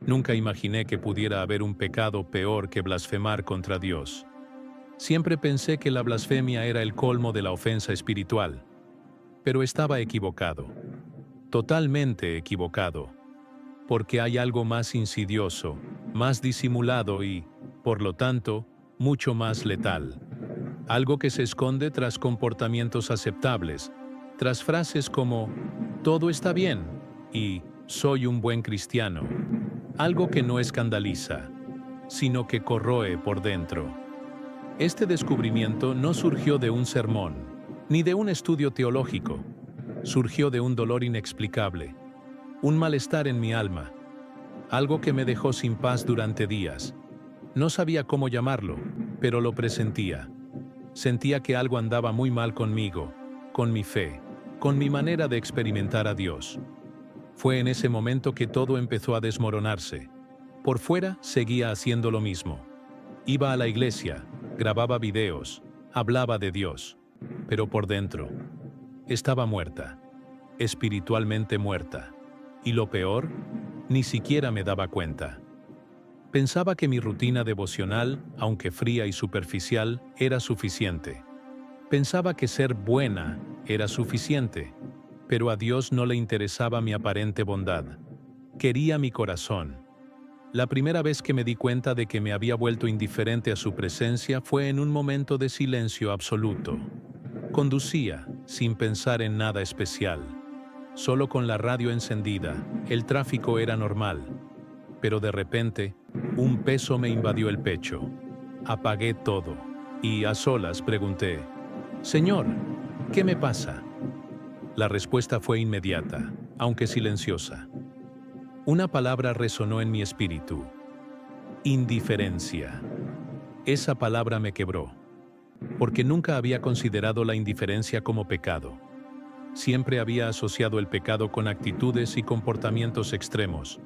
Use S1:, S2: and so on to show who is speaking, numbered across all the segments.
S1: Nunca imaginé que pudiera haber un pecado peor que blasfemar contra Dios. Siempre pensé que la blasfemia era el colmo de la ofensa espiritual, pero estaba equivocado, totalmente equivocado, porque hay algo más insidioso, más disimulado y, por lo tanto, mucho más letal. Algo que se esconde tras comportamientos aceptables, tras frases como «todo está bien» y «soy un buen cristiano». Algo que no escandaliza, sino que corroe por dentro. Este descubrimiento no surgió de un sermón, ni de un estudio teológico. Surgió de un dolor inexplicable, un malestar en mi alma, algo que me dejó sin paz durante días. No sabía cómo llamarlo, pero lo presentía. Sentía que algo andaba muy mal conmigo, con mi fe, con mi manera de experimentar a Dios. Fue en ese momento que todo empezó a desmoronarse. Por fuera seguía haciendo lo mismo. Iba a la iglesia, grababa videos, hablaba de Dios, pero por dentro estaba muerta, espiritualmente muerta. Y lo peor, ni siquiera me daba cuenta. Pensaba que mi rutina devocional, aunque fría y superficial, era suficiente. Pensaba que ser buena era suficiente, pero a Dios no le interesaba mi aparente bondad. Quería mi corazón. La primera vez que me di cuenta de que me había vuelto indiferente a su presencia fue en un momento de silencio absoluto. Conducía, sin pensar en nada especial. Solo con la radio encendida, el tráfico era normal. Pero de repente, un peso me invadió el pecho. Apagué todo y, a solas, pregunté, «Señor, ¿qué me pasa?». La respuesta fue inmediata, aunque silenciosa. Una palabra resonó en mi espíritu. Indiferencia. Esa palabra me quebró, porque nunca había considerado la indiferencia como pecado. Siempre había asociado el pecado con actitudes y comportamientos extremos,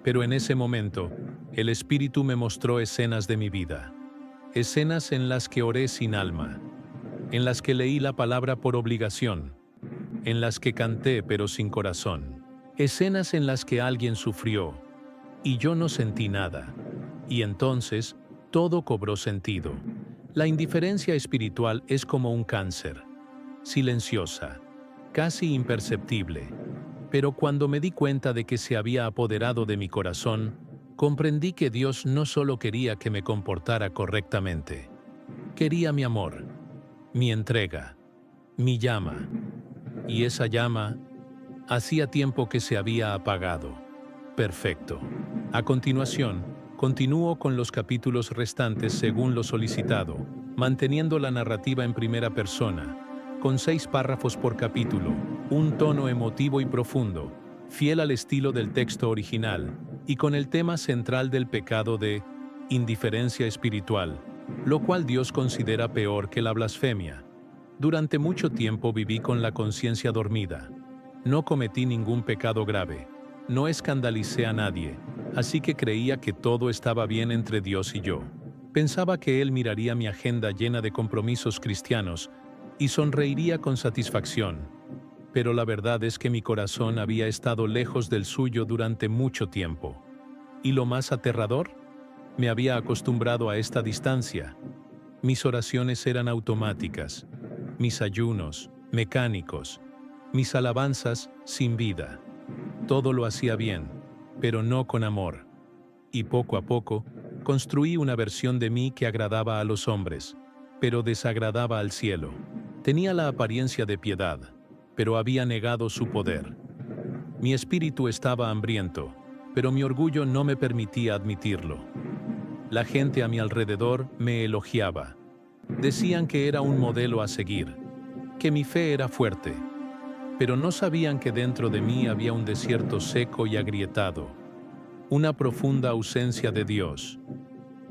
S1: pero en ese momento, el Espíritu me mostró escenas de mi vida. Escenas en las que oré sin alma, en las que leí la palabra por obligación, en las que canté pero sin corazón. Escenas en las que alguien sufrió y yo no sentí nada. Y entonces, todo cobró sentido. La indiferencia espiritual es como un cáncer, silenciosa, casi imperceptible. Pero cuando me di cuenta de que se había apoderado de mi corazón, comprendí que Dios no solo quería que me comportara correctamente. Quería mi amor, mi entrega, mi llama. Y esa llama hacía tiempo que se había apagado. Perfecto. A continuación, continúo con los capítulos restantes según lo solicitado, manteniendo la narrativa en primera persona, con 6 párrafos por capítulo, un tono emotivo y profundo, fiel al estilo del texto original, y con el tema central del pecado de indiferencia espiritual, lo cual Dios considera peor que la blasfemia. Durante mucho tiempo viví con la conciencia dormida. No cometí ningún pecado grave, no escandalicé a nadie, así que creía que todo estaba bien entre Dios y yo. Pensaba que Él miraría mi agenda llena de compromisos cristianos y sonreiría con satisfacción. Pero la verdad es que mi corazón había estado lejos del suyo durante mucho tiempo. Y lo más aterrador, me había acostumbrado a esta distancia. Mis oraciones eran automáticas, mis ayunos, mecánicos, mis alabanzas sin vida. Todo lo hacía bien, pero no con amor. Y poco a poco, construí una versión de mí que agradaba a los hombres, pero desagradaba al cielo. Tenía la apariencia de piedad, pero había negado su poder. Mi espíritu estaba hambriento, pero mi orgullo no me permitía admitirlo. La gente a mi alrededor me elogiaba. Decían que era un modelo a seguir, que mi fe era fuerte, pero no sabían que dentro de mí había un desierto seco y agrietado, una profunda ausencia de Dios.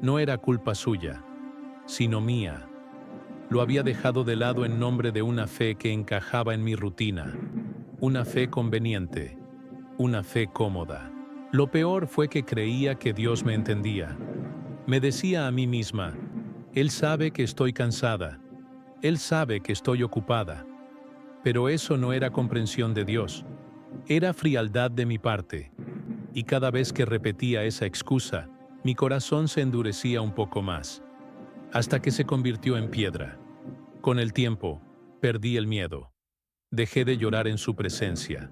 S1: No era culpa suya, sino mía. Lo había dejado de lado en nombre de una fe que encajaba en mi rutina, una fe conveniente, una fe cómoda. Lo peor fue que creía que Dios me entendía. Me decía a mí misma, Él sabe que estoy cansada, Él sabe que estoy ocupada. Pero eso no era comprensión de Dios, era frialdad de mi parte. y cada vez que repetía esa excusa, mi corazón se endurecía un poco más, hasta que se convirtió en piedra. Con el tiempo, perdí el miedo. Dejé de llorar en su presencia.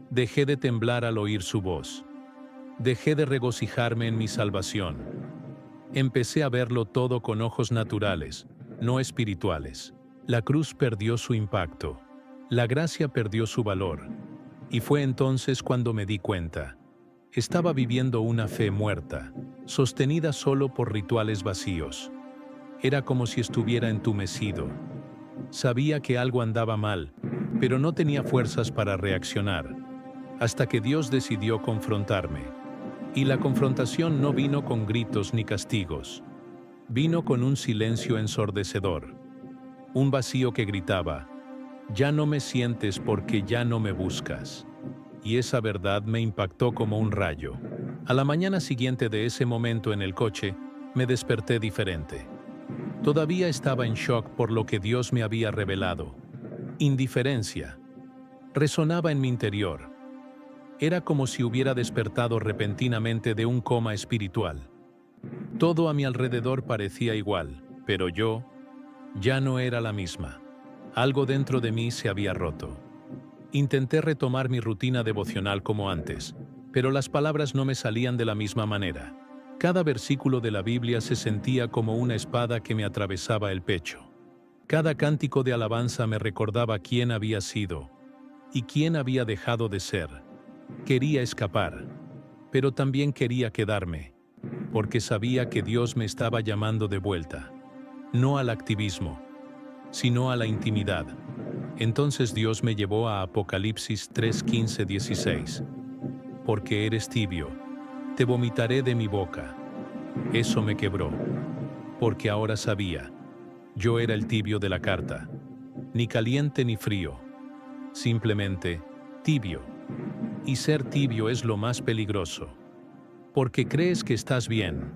S1: Dejé de temblar al oír su voz. Dejé de regocijarme en mi salvación. Empecé a verlo todo con ojos naturales, no espirituales. La cruz perdió su impacto. La gracia perdió su valor. Y fue entonces cuando me di cuenta. Estaba viviendo una fe muerta, sostenida solo por rituales vacíos. Era como si estuviera entumecido. Sabía que algo andaba mal, pero no tenía fuerzas para reaccionar, hasta que Dios decidió confrontarme. Y la confrontación no vino con gritos ni castigos. Vino con un silencio ensordecedor. Un vacío que gritaba, «Ya no me sientes porque ya no me buscas». Y esa verdad me impactó como un rayo. A la mañana siguiente de ese momento en el coche, me desperté diferente. Todavía estaba en shock por lo que Dios me había revelado. Indiferencia. Resonaba en mi interior. Era como si hubiera despertado repentinamente de un coma espiritual. Todo a mi alrededor parecía igual, pero yo ya no era la misma. Algo dentro de mí se había roto. Intenté retomar mi rutina devocional como antes, pero las palabras no me salían de la misma manera. Cada versículo de la Biblia se sentía como una espada que me atravesaba el pecho. Cada cántico de alabanza me recordaba quién había sido y quién había dejado de ser. Quería escapar, pero también quería quedarme, porque sabía que Dios me estaba llamando de vuelta, no al activismo, sino a la intimidad. Entonces Dios me llevó a Apocalipsis 3:15-16. Porque eres tibio, te vomitaré de mi boca. Eso me quebró, porque ahora sabía, yo era el tibio de la carta, ni caliente ni frío, simplemente tibio. Y ser tibio es lo más peligroso, porque crees que estás bien,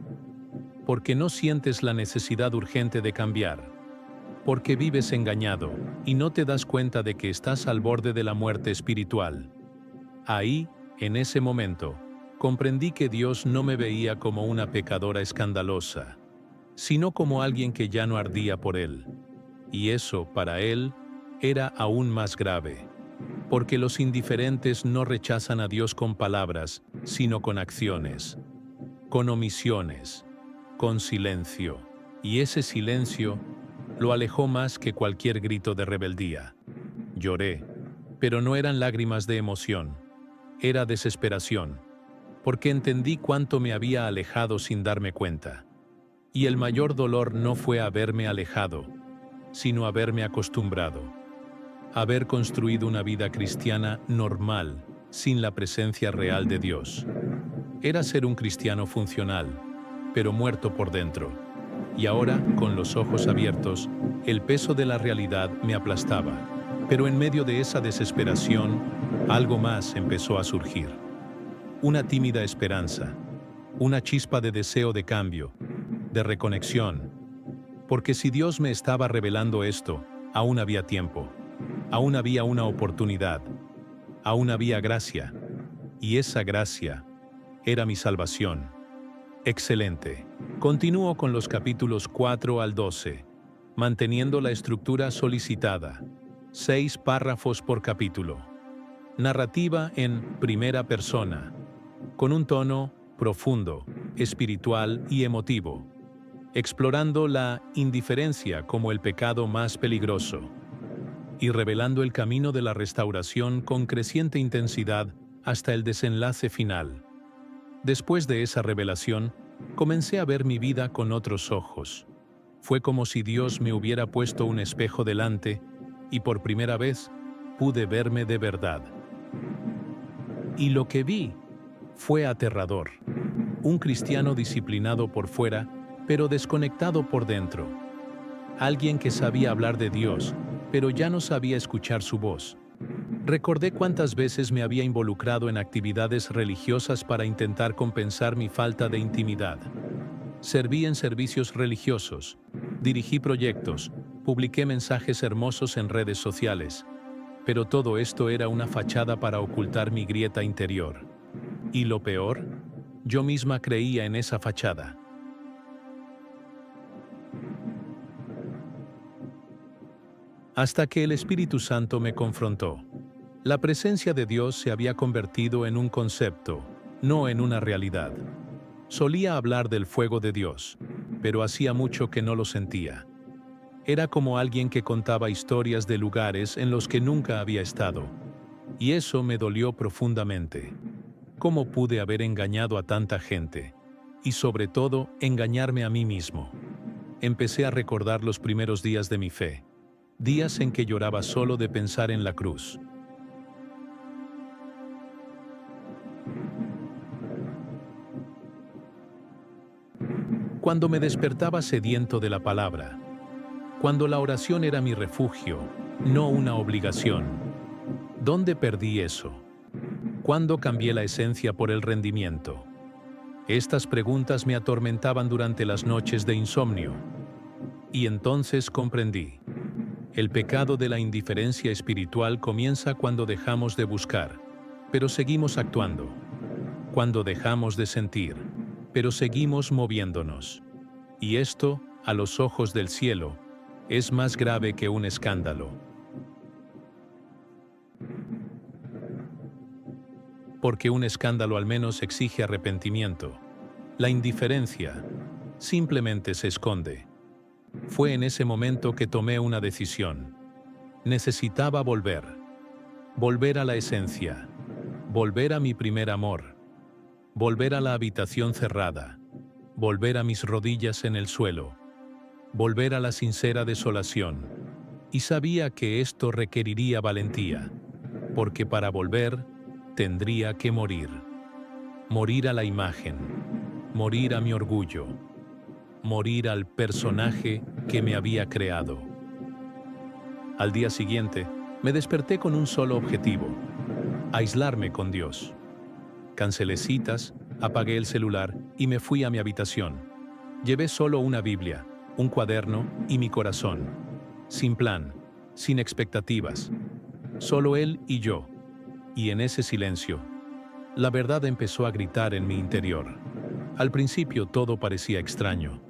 S1: porque no sientes la necesidad urgente de cambiar, porque vives engañado y no te das cuenta de que estás al borde de la muerte espiritual. Ahí, en ese momento, comprendí que Dios no me veía como una pecadora escandalosa, sino como alguien que ya no ardía por Él. Y eso, para Él, era aún más grave, porque los indiferentes no rechazan a Dios con palabras, sino con acciones, con omisiones, con silencio. Y ese silencio lo alejó más que cualquier grito de rebeldía. Lloré, pero no eran lágrimas de emoción, era desesperación, porque entendí cuánto me había alejado sin darme cuenta. Y el mayor dolor no fue haberme alejado, sino haberme acostumbrado, haber construido una vida cristiana normal, sin la presencia real de Dios. Era ser un cristiano funcional, pero muerto por dentro. Y ahora, con los ojos abiertos, el peso de la realidad me aplastaba. Pero en medio de esa desesperación, algo más empezó a surgir. Una tímida esperanza, una chispa de deseo de cambio, de reconexión. Porque si Dios me estaba revelando esto, aún había tiempo, aún había una oportunidad, aún había gracia. Y esa gracia era mi salvación. Excelente. Continúo con los capítulos 4 al 12, manteniendo la estructura solicitada. 6 párrafos por capítulo. Narrativa en primera persona, con un tono profundo, espiritual y emotivo, explorando la indiferencia como el pecado más peligroso y revelando el camino de la restauración con creciente intensidad hasta el desenlace final. Después de esa revelación, comencé a ver mi vida con otros ojos. Fue como si Dios me hubiera puesto un espejo delante y por primera vez pude verme de verdad. Y lo que vi fue aterrador. Un cristiano disciplinado por fuera, pero desconectado por dentro. Alguien que sabía hablar de Dios, pero ya no sabía escuchar su voz. Recordé cuántas veces me había involucrado en actividades religiosas para intentar compensar mi falta de intimidad. Serví en servicios religiosos, dirigí proyectos, publiqué mensajes hermosos en redes sociales, pero todo esto era una fachada para ocultar mi grieta interior. Y lo peor, yo misma creía en esa fachada. Hasta que el Espíritu Santo me confrontó. La presencia de Dios se había convertido en un concepto, no en una realidad. Solía hablar del fuego de Dios, pero hacía mucho que no lo sentía. Era como alguien que contaba historias de lugares en los que nunca había estado. Y eso me dolió profundamente. ¿Cómo pude haber engañado a tanta gente? Y sobre todo, engañarme a mí mismo. Empecé a recordar los primeros días de mi fe. Días en que lloraba solo de pensar en la cruz. Cuando me despertaba sediento de la palabra. Cuando la oración era mi refugio, no una obligación. ¿Dónde perdí eso? ¿Cuándo cambié la esencia por el rendimiento? Estas preguntas me atormentaban durante las noches de insomnio. Y entonces comprendí. El pecado de la indiferencia espiritual comienza cuando dejamos de buscar, pero seguimos actuando. Cuando dejamos de sentir, pero seguimos moviéndonos. Y esto, a los ojos del cielo, es más grave que un escándalo. Porque un escándalo al menos exige arrepentimiento. La indiferencia simplemente se esconde. Fue en ese momento que tomé una decisión. Necesitaba volver. Volver a la esencia. Volver a mi primer amor. Volver a la habitación cerrada. Volver a mis rodillas en el suelo. Volver a la sincera desolación. Y sabía que esto requeriría valentía, porque para volver tendría que morir. Morir a la imagen, morir a mi orgullo, morir al personaje que me había creado. Al día siguiente, me desperté con un solo objetivo: aislarme con Dios. Cancelé citas, apagué el celular y me fui a mi habitación. Llevé solo una Biblia, un cuaderno y mi corazón. Sin plan, sin expectativas. Solo él y yo. Y en ese silencio, la verdad empezó a gritar en mi interior. Al principio todo parecía extraño.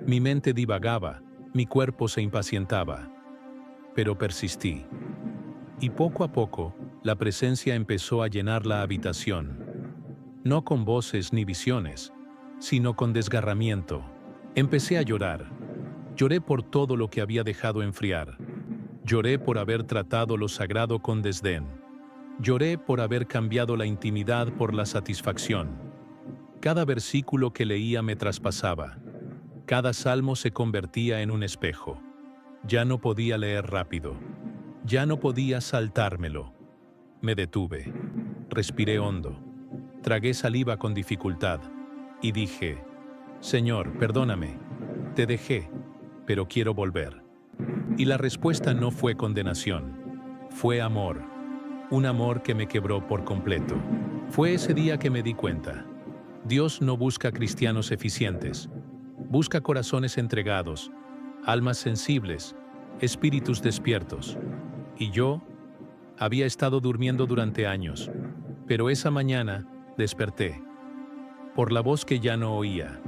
S1: Mi mente divagaba, mi cuerpo se impacientaba. Pero persistí. Y poco a poco, la presencia empezó a llenar la habitación. No con voces ni visiones, sino con desgarramiento. Empecé a llorar. Lloré por todo lo que había dejado enfriar. Lloré por haber tratado lo sagrado con desdén. Lloré por haber cambiado la intimidad por la satisfacción. Cada versículo que leía me traspasaba. Cada salmo se convertía en un espejo. Ya no podía leer rápido. Ya no podía saltármelo. Me detuve. Respiré hondo. Tragué saliva con dificultad. Y dije: Señor, perdóname. Te dejé, pero quiero volver. Y la respuesta no fue condenación. Fue amor. Un amor que me quebró por completo. Fue ese día que me di cuenta. Dios no busca cristianos eficientes. Busca corazones entregados, almas sensibles, espíritus despiertos. Y yo había estado durmiendo durante años, pero esa mañana desperté. Por la voz que ya no oía,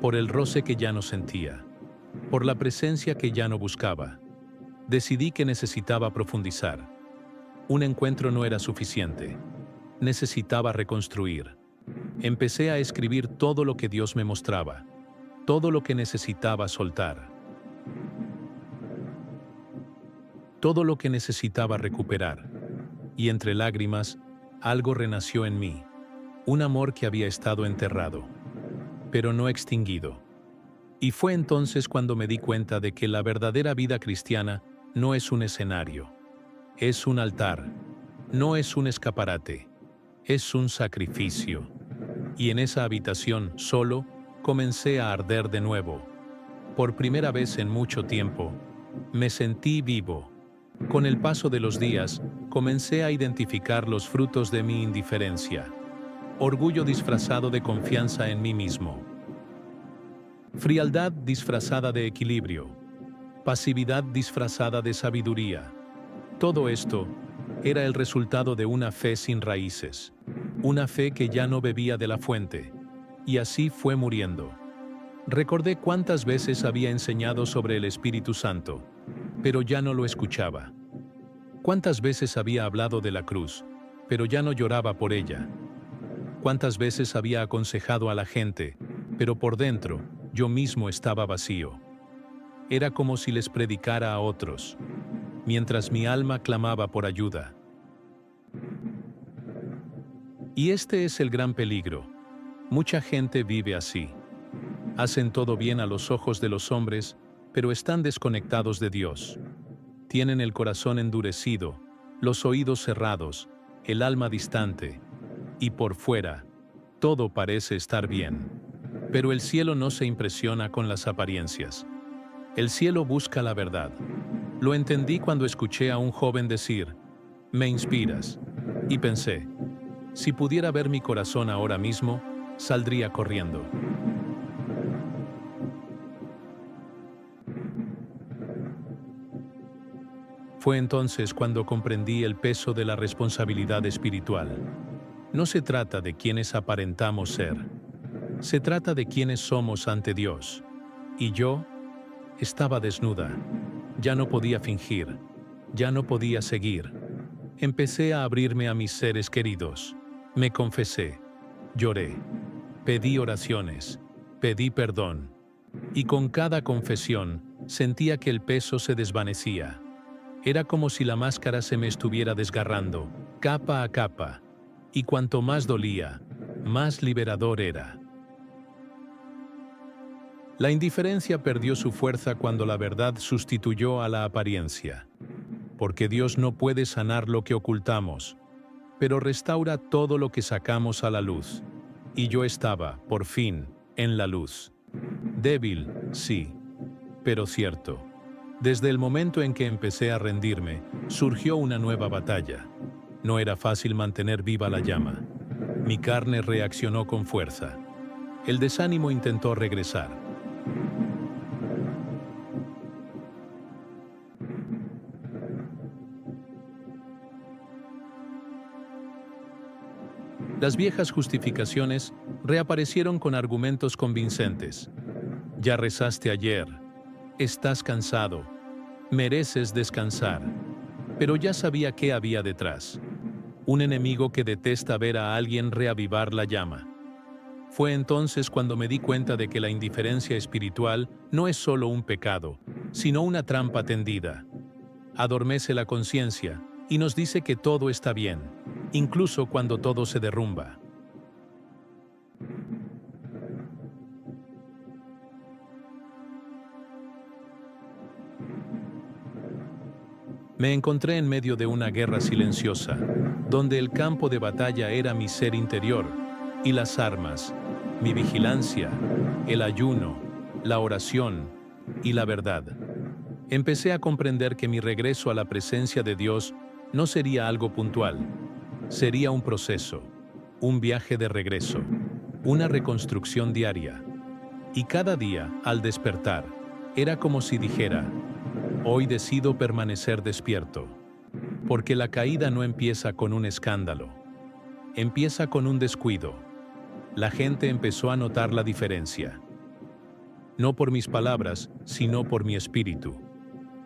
S1: por el roce que ya no sentía, por la presencia que ya no buscaba. Decidí que necesitaba profundizar. Un encuentro no era suficiente. Necesitaba reconstruir. Empecé a escribir todo lo que Dios me mostraba, todo lo que necesitaba soltar, todo lo que necesitaba recuperar. Y entre lágrimas, algo renació en mí, un amor que había estado enterrado, pero no extinguido. Y fue entonces cuando me di cuenta de que la verdadera vida cristiana no es un escenario, es un altar, no es un escaparate, es un sacrificio. Y en esa habitación, solo, comencé a arder de nuevo. Por primera vez en mucho tiempo, me sentí vivo. Con el paso de los días, comencé a identificar los frutos de mi indiferencia. Orgullo disfrazado de confianza en mí mismo. Frialdad disfrazada de equilibrio. Pasividad disfrazada de sabiduría. Todo esto era el resultado de una fe sin raíces. una fe que ya no bebía de la fuente, y así fue muriendo. Recordé cuántas veces había enseñado sobre el Espíritu Santo, pero ya no lo escuchaba. Cuántas veces había hablado de la cruz, pero ya no lloraba por ella. Cuántas veces había aconsejado a la gente, pero por dentro, yo mismo estaba vacío. Era como si les predicara a otros, mientras mi alma clamaba por ayuda. Y este es el gran peligro. Mucha gente vive así. Hacen todo bien a los ojos de los hombres, pero están desconectados de Dios. Tienen el corazón endurecido, los oídos cerrados, el alma distante, y por fuera, todo parece estar bien. Pero el cielo no se impresiona con las apariencias. El cielo busca la verdad. Lo entendí cuando escuché a un joven decir, «Me inspiras», y pensé, si pudiera ver mi corazón ahora mismo, saldría corriendo. Fue entonces cuando comprendí el peso de la responsabilidad espiritual. No se trata de quienes aparentamos ser. Se trata de quienes somos ante Dios. Y yo estaba desnuda. Ya no podía fingir. Ya no podía seguir. Empecé a abrirme a mis seres queridos. Me confesé. Lloré. Pedí oraciones. Pedí perdón. Y con cada confesión, sentía que el peso se desvanecía. Era como si la máscara se me estuviera desgarrando, capa a capa, y cuanto más dolía, más liberador era. La indiferencia perdió su fuerza cuando la verdad sustituyó a la apariencia. Porque Dios no puede sanar lo que ocultamos, pero restaura todo lo que sacamos a la luz. Y yo estaba, por fin, en la luz. Débil, sí, pero cierto. Desde el momento en que empecé a rendirme, surgió una nueva batalla. No era fácil mantener viva la llama. Mi carne reaccionó con fuerza. El desánimo intentó regresar. Las viejas justificaciones reaparecieron con argumentos convincentes. Ya rezaste ayer. Estás cansado. Mereces descansar. Pero ya sabía qué había detrás. Un enemigo que detesta ver a alguien reavivar la llama. Fue entonces cuando me di cuenta de que la indiferencia espiritual no es solo un pecado, sino una trampa tendida. Adormece la conciencia y nos dice que todo está bien, incluso cuando todo se derrumba. Me encontré en medio de una guerra silenciosa, donde el campo de batalla era mi ser interior, y las armas, mi vigilancia, el ayuno, la oración y la verdad. Empecé a comprender que mi regreso a la presencia de Dios no sería algo puntual, sería un proceso, un viaje de regreso, una reconstrucción diaria. Y cada día, al despertar, era como si dijera, hoy decido permanecer despierto, porque la caída no empieza con un escándalo, empieza con un descuido. La gente empezó a notar la diferencia. No por mis palabras, sino por mi espíritu.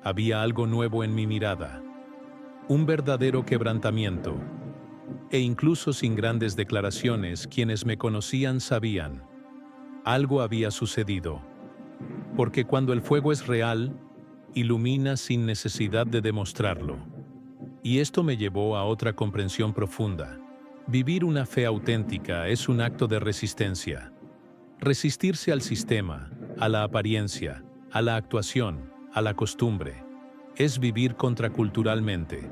S1: Había algo nuevo en mi mirada, un verdadero quebrantamiento. E incluso sin grandes declaraciones, quienes me conocían sabían. Algo había sucedido. Porque cuando el fuego es real, ilumina sin necesidad de demostrarlo. Y esto me llevó a otra comprensión profunda. Vivir una fe auténtica es un acto de resistencia. Resistirse al sistema, a la apariencia, a la actuación, a la costumbre, es vivir contraculturalmente.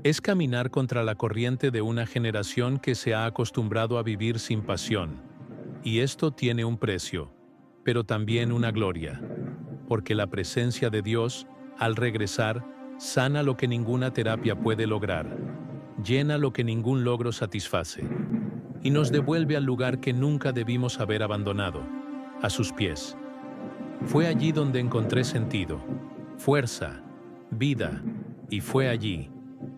S1: Es caminar contra la corriente de una generación que se ha acostumbrado a vivir sin pasión. Y esto tiene un precio, pero también una gloria, porque la presencia de Dios, al regresar, sana lo que ninguna terapia puede lograr, llena lo que ningún logro satisface, y nos devuelve al lugar que nunca debimos haber abandonado, a sus pies. Fue allí donde encontré sentido, fuerza, vida, y fue allí,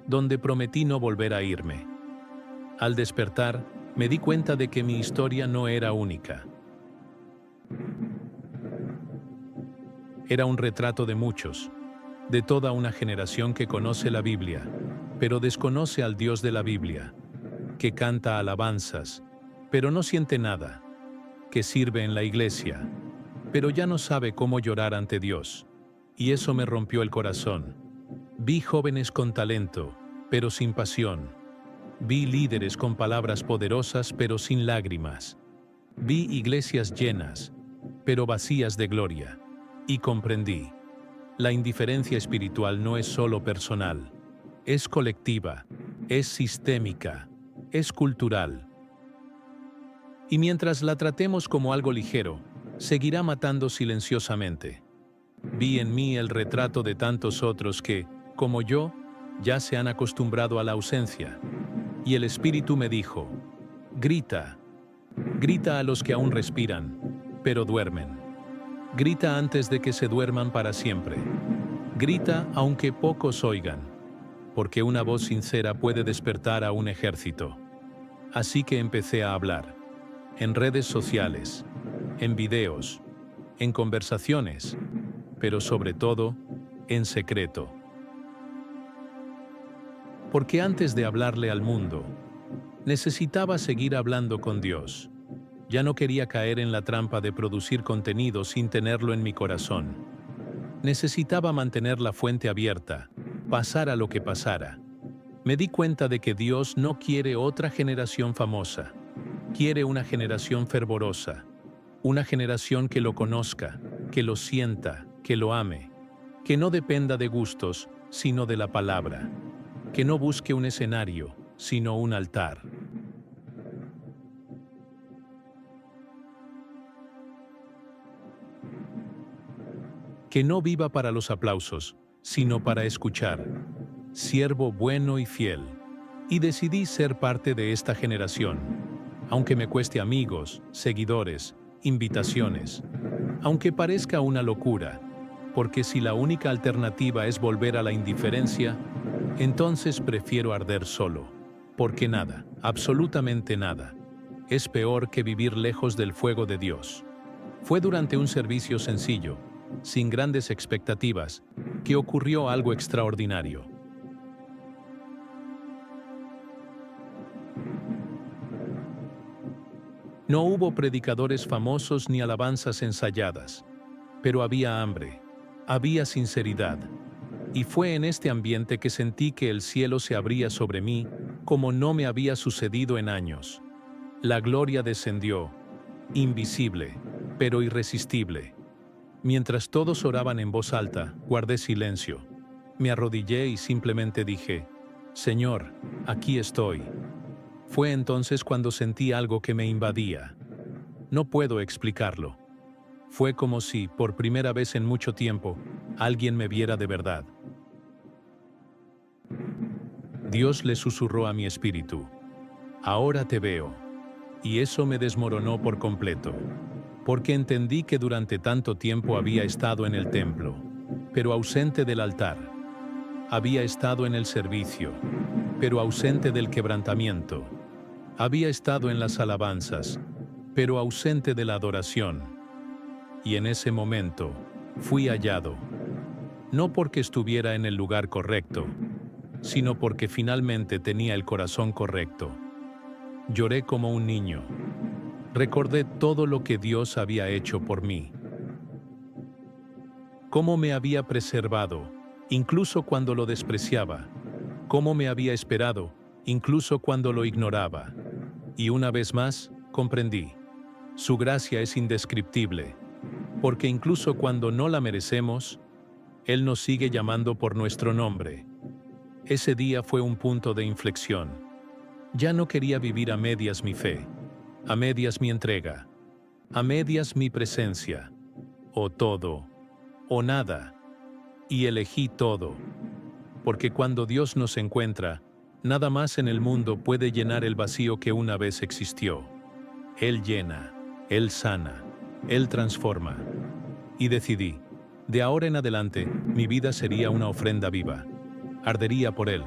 S1: donde prometí no volver a irme. Al despertar, me di cuenta de que mi historia no era única. Era un retrato de muchos, de toda una generación que conoce la Biblia, pero desconoce al Dios de la Biblia, que canta alabanzas, pero no siente nada, que sirve en la iglesia, pero ya no sabe cómo llorar ante Dios, y eso me rompió el corazón. Vi jóvenes con talento, pero sin pasión. Vi líderes con palabras poderosas, pero sin lágrimas. Vi iglesias llenas, pero vacías de gloria. Y comprendí. La indiferencia espiritual no es solo personal, es colectiva, es sistémica, es cultural. Y mientras la tratemos como algo ligero, seguirá matando silenciosamente. Vi en mí el retrato de tantos otros que, como yo, ya se han acostumbrado a la ausencia. Y el Espíritu me dijo, grita, grita a los que aún respiran, pero duermen. Grita antes de que se duerman para siempre. Grita aunque pocos oigan, porque una voz sincera puede despertar a un ejército. Así que empecé a hablar, en redes sociales, en videos, en conversaciones, pero sobre todo, en secreto. Porque antes de hablarle al mundo, necesitaba seguir hablando con Dios. Ya no quería caer en la trampa de producir contenido sin tenerlo en mi corazón. Necesitaba mantener la fuente abierta, pasara lo que pasara. Me di cuenta de que Dios no quiere otra generación famosa. Quiere una generación fervorosa, una generación que lo conozca, que lo sienta, que lo ame, que no dependa de gustos, sino de la palabra, que no busque un escenario, sino un altar. Que no viva para los aplausos, sino para escuchar. Siervo bueno y fiel. Y decidí ser parte de esta generación, aunque me cueste amigos, seguidores, invitaciones, aunque parezca una locura, porque si la única alternativa es volver a la indiferencia, entonces prefiero arder solo, porque nada, absolutamente nada, es peor que vivir lejos del fuego de Dios. Fue durante un servicio sencillo, sin grandes expectativas, que ocurrió algo extraordinario. No hubo predicadores famosos ni alabanzas ensayadas, pero había hambre, había sinceridad, y fue en este ambiente que sentí que el cielo se abría sobre mí como no me había sucedido en años. La gloria descendió, invisible, pero irresistible. Mientras todos oraban en voz alta, guardé silencio. Me arrodillé y simplemente dije, Señor, aquí estoy. Fue entonces cuando sentí algo que me invadía. No puedo explicarlo. Fue como si, por primera vez en mucho tiempo, alguien me viera de verdad. Dios le susurró a mi espíritu, ahora te veo. Y eso me desmoronó por completo, porque entendí que durante tanto tiempo había estado en el templo, pero ausente del altar. Había estado en el servicio, pero ausente del quebrantamiento. Había estado en las alabanzas, pero ausente de la adoración. Y en ese momento, fui hallado, no porque estuviera en el lugar correcto, sino porque finalmente tenía el corazón correcto. Lloré como un niño. Recordé todo lo que Dios había hecho por mí. Cómo me había preservado, incluso cuando lo despreciaba. Cómo me había esperado, incluso cuando lo ignoraba. Y una vez más, comprendí. Su gracia es indescriptible, porque incluso cuando no la merecemos, Él nos sigue llamando por nuestro nombre. Ese día fue un punto de inflexión. Ya no quería vivir a medias mi fe, a medias mi entrega, a medias mi presencia, o todo, o nada, y elegí todo, porque cuando Dios nos encuentra, nada más en el mundo puede llenar el vacío que una vez existió. Él llena, Él sana, Él transforma. Y decidí, de ahora en adelante, mi vida sería una ofrenda viva. Ardería por Él,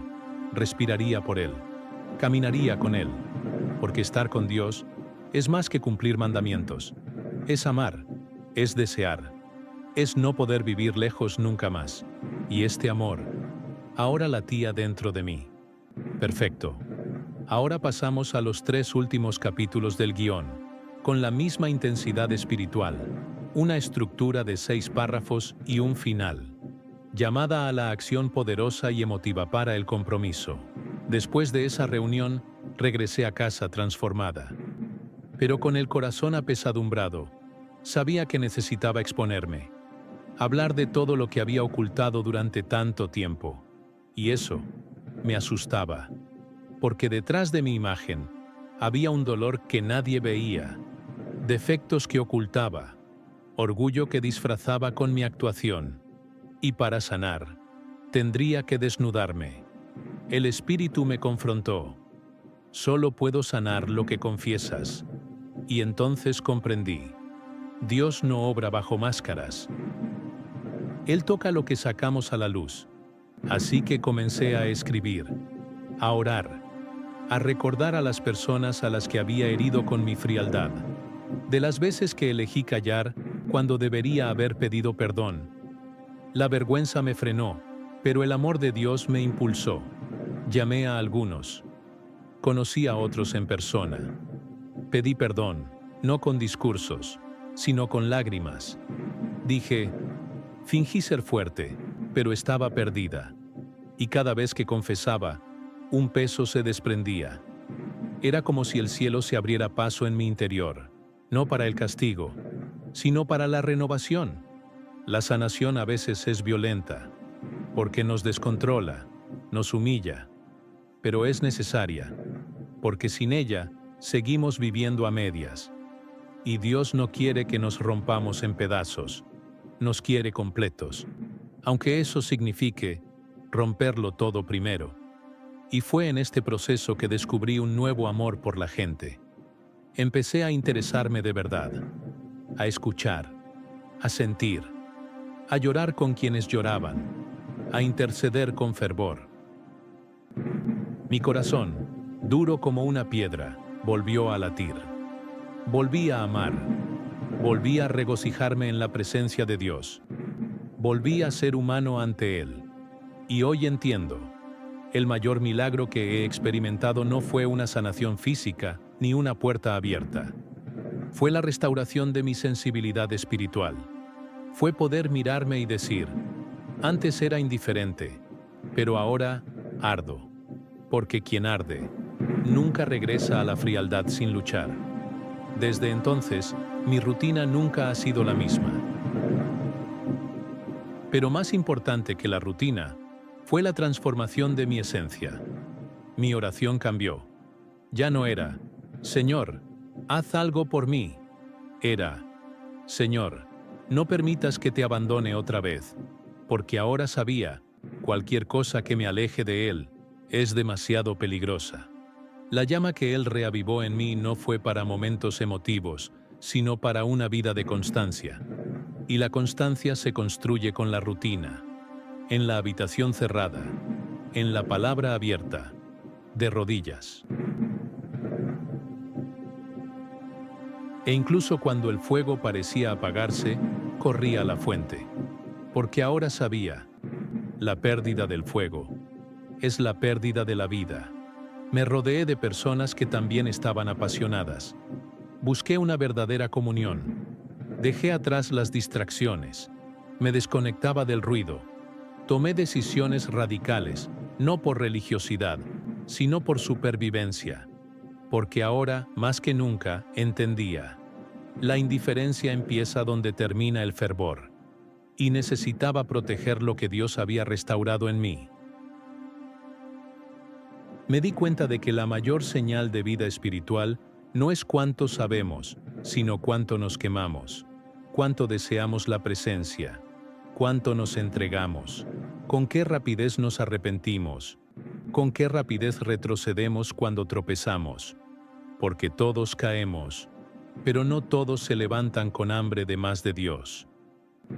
S1: respiraría por Él, caminaría con Él, porque estar con Dios es más que cumplir mandamientos, es amar, es desear, es no poder vivir lejos nunca más, y este amor ahora latía dentro de mí. Perfecto. Ahora pasamos a los 3 últimos capítulos del guión, con la misma intensidad espiritual, una estructura de 6 párrafos y un final. Llamada a la acción poderosa y emotiva para el compromiso. Después de esa reunión, regresé a casa transformada. Pero con el corazón apesadumbrado, sabía que necesitaba exponerme, hablar de todo lo que había ocultado durante tanto tiempo. Y eso me asustaba, porque detrás de mi imagen había un dolor que nadie veía, defectos que ocultaba, orgullo que disfrazaba con mi actuación. Y para sanar, tendría que desnudarme. El Espíritu me confrontó. Solo puedo sanar lo que confiesas. Y entonces comprendí. Dios no obra bajo máscaras. Él toca lo que sacamos a la luz. Así que comencé a escribir, a orar, a recordar a las personas a las que había herido con mi frialdad, de las veces que elegí callar cuando debería haber pedido perdón. La vergüenza me frenó, pero el amor de Dios me impulsó. Llamé a algunos. Conocí a otros en persona. Pedí perdón, no con discursos, sino con lágrimas. Dije, fingí ser fuerte, pero estaba perdida. Y cada vez que confesaba, un peso se desprendía. Era como si el cielo se abriera paso en mi interior, no para el castigo, sino para la renovación. La sanación a veces es violenta, porque nos descontrola, nos humilla, pero es necesaria, porque sin ella seguimos viviendo a medias. Y Dios no quiere que nos rompamos en pedazos, nos quiere completos, aunque eso signifique romperlo todo primero. Y fue en este proceso que descubrí un nuevo amor por la gente. Empecé a interesarme de verdad, a escuchar, a sentir, a llorar con quienes lloraban, a interceder con fervor. Mi corazón, duro como una piedra, volvió a latir. Volví a amar, volví a regocijarme en la presencia de Dios, volví a ser humano ante Él. Y hoy entiendo, el mayor milagro que he experimentado no fue una sanación física ni una puerta abierta. Fue la restauración de mi sensibilidad espiritual. Fue poder mirarme y decir, antes era indiferente, pero ahora ardo. Porque quien arde nunca regresa a la frialdad sin luchar. Desde entonces, mi rutina nunca ha sido la misma. Pero más importante que la rutina fue la transformación de mi esencia. Mi oración cambió. Ya no era, Señor, haz algo por mí. Era, Señor, no permitas que te abandone otra vez, porque ahora sabía, cualquier cosa que me aleje de Él es demasiado peligrosa. La llama que Él reavivó en mí no fue para momentos emotivos, sino para una vida de constancia. Y la constancia se construye con la rutina, en la habitación cerrada, en la palabra abierta, de rodillas. E incluso cuando el fuego parecía apagarse, corrí a la fuente, porque ahora sabía, la pérdida del fuego es la pérdida de la vida. Me rodeé de personas que también estaban apasionadas. Busqué una verdadera comunión. Dejé atrás las distracciones. Me desconectaba del ruido. Tomé decisiones radicales, no por religiosidad, sino por supervivencia. Porque ahora, más que nunca, entendía. La indiferencia empieza donde termina el fervor. Y necesitaba proteger lo que Dios había restaurado en mí. Me di cuenta de que la mayor señal de vida espiritual no es cuánto sabemos, sino cuánto nos quemamos, cuánto deseamos la presencia, cuánto nos entregamos, con qué rapidez nos arrepentimos, con qué rapidez retrocedemos cuando tropezamos, porque todos caemos, pero no todos se levantan con hambre de más de Dios.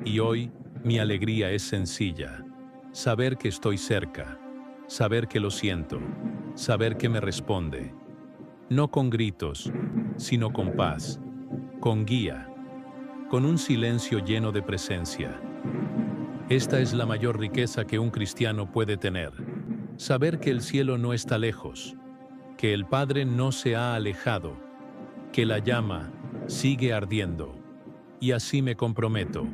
S1: Y hoy, mi alegría es sencilla, saber que estoy cerca, saber que lo siento, saber que me responde. No con gritos, sino con paz, con guía, con un silencio lleno de presencia. Esta es la mayor riqueza que un cristiano puede tener. Saber que el cielo no está lejos, que el Padre no se ha alejado, que la llama sigue ardiendo. Y así me comprometo.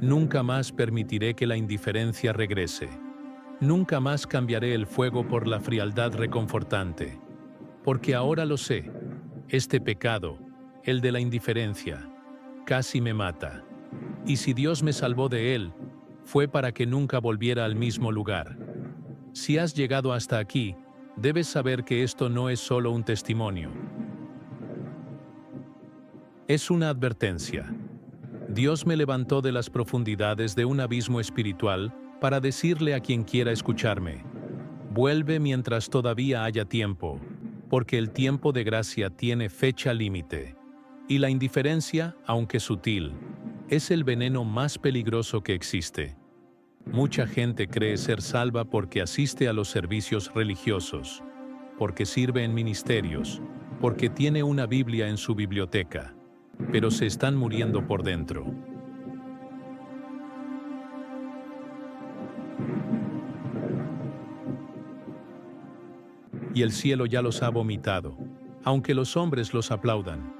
S1: Nunca más permitiré que la indiferencia regrese. Nunca más cambiaré el fuego por la frialdad reconfortante. Porque ahora lo sé, este pecado, el de la indiferencia, casi me mata. Y si Dios me salvó de él, fue para que nunca volviera al mismo lugar. Si has llegado hasta aquí, debes saber que esto no es solo un testimonio. Es una advertencia. Dios me levantó de las profundidades de un abismo espiritual para decirle a quien quiera escucharme: vuelve mientras todavía haya tiempo, porque el tiempo de gracia tiene fecha límite. Y la indiferencia, aunque sutil, es el veneno más peligroso que existe. Mucha gente cree ser salva porque asiste a los servicios religiosos, porque sirve en ministerios, porque tiene una Biblia en su biblioteca, pero se están muriendo por dentro. Y el cielo ya los ha vomitado, aunque los hombres los aplaudan.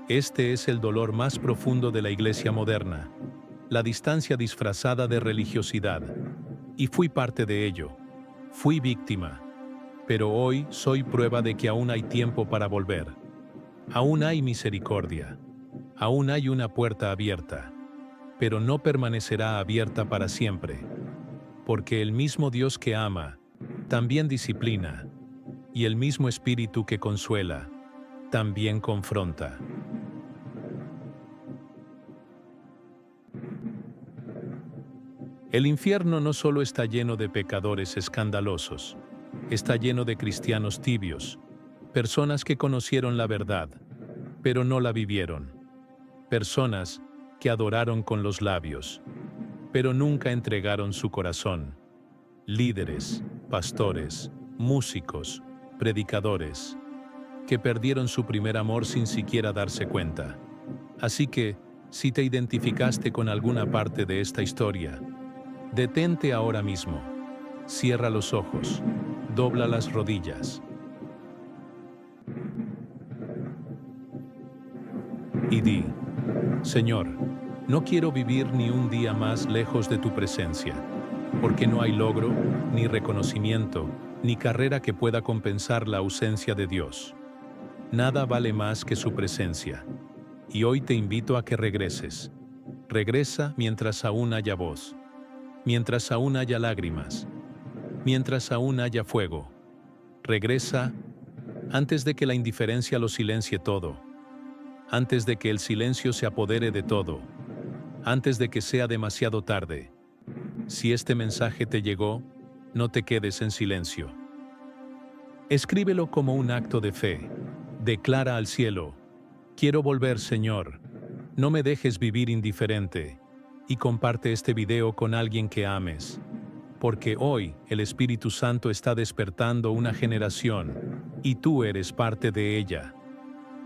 S1: Este es el dolor más profundo de la iglesia moderna, la distancia disfrazada de religiosidad. Y fui parte de ello. Fui víctima. Pero hoy soy prueba de que aún hay tiempo para volver. Aún hay misericordia. Aún hay una puerta abierta. Pero no permanecerá abierta para siempre. Porque el mismo Dios que ama, también disciplina. Y el mismo Espíritu que consuela, también confronta. El infierno no solo está lleno de pecadores escandalosos, está lleno de cristianos tibios, personas que conocieron la verdad, pero no la vivieron, personas que adoraron con los labios, pero nunca entregaron su corazón, líderes, pastores, músicos, predicadores, que perdieron su primer amor sin siquiera darse cuenta. Así que, si te identificaste con alguna parte de esta historia, detente ahora mismo, cierra los ojos, dobla las rodillas y di: Señor, no quiero vivir ni un día más lejos de tu presencia, porque no hay logro, ni reconocimiento, ni carrera que pueda compensar la ausencia de Dios. Nada vale más que su presencia. Y hoy te invito a que regreses. Regresa mientras aún haya voz, mientras aún haya lágrimas, mientras aún haya fuego. Regresa antes de que la indiferencia lo silencie todo, antes de que el silencio se apodere de todo, antes de que sea demasiado tarde. Si este mensaje te llegó, no te quedes en silencio. Escríbelo como un acto de fe. Declara al cielo: quiero volver, Señor. No me dejes vivir indiferente. Y comparte este video con alguien que ames. Porque hoy el Espíritu Santo está despertando una generación, y tú eres parte de ella.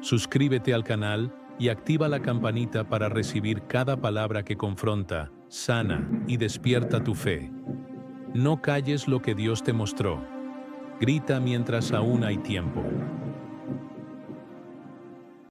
S1: Suscríbete al canal y activa la campanita para recibir cada palabra que confronta, sana y despierta tu fe. No calles lo que Dios te mostró. Grita mientras aún hay tiempo.